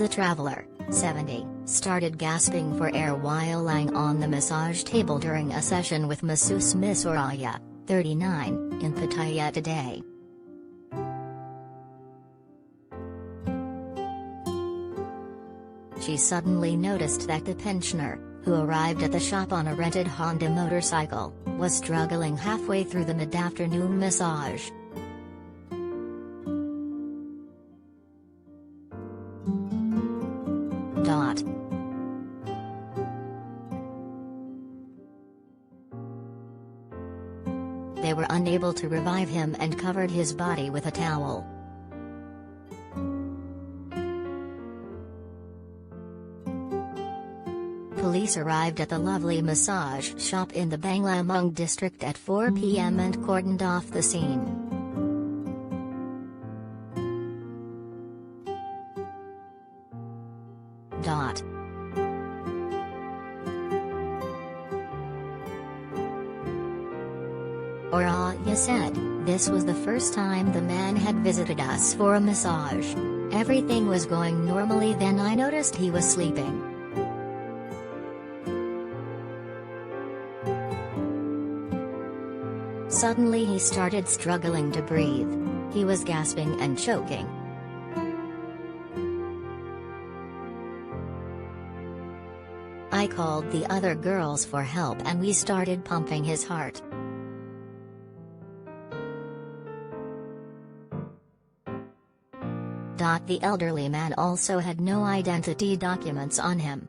The traveler, 70, started gasping for air while lying on the massage table during a session with masseuse Miss Oraya, 39, in Pattaya today. She suddenly noticed that the pensioner, who arrived at the shop on a rented Honda motorcycle, was struggling halfway through the mid-afternoon massage. They were unable to revive him and covered his body with a towel. Police arrived at the lovely massage shop in the Bang Lamung district at 4 p.m. and cordoned off the scene. Oraya said, "This was the first time the man had visited us for a massage. Everything was going normally, then I noticed he was sleeping. Suddenly he started struggling to breathe. He was gasping and choking. I called the other girls for help and we started pumping his heart. The elderly man also had no identity documents on him.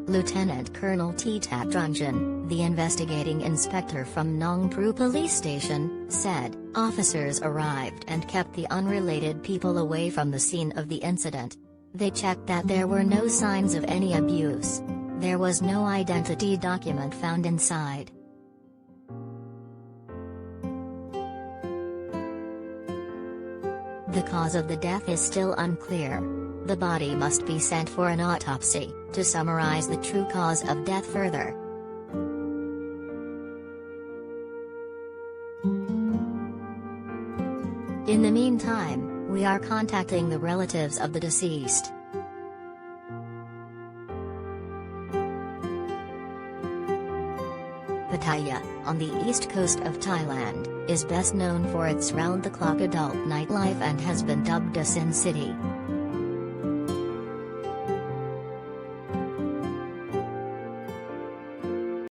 Lieutenant Colonel Tat Runjan, the investigating inspector from Nong Pru police station, said, officers arrived and kept the unrelated people away from the scene of the incident. They checked that there were no signs of any abuse. There was no identity document found inside. The cause of the death is still unclear. The body must be sent for an autopsy, to summarize the true cause of death further. In the meantime, we are contacting the relatives of the deceased. Pattaya, on the east coast of Thailand, is best known for its round-the-clock adult nightlife and has been dubbed a Sin City.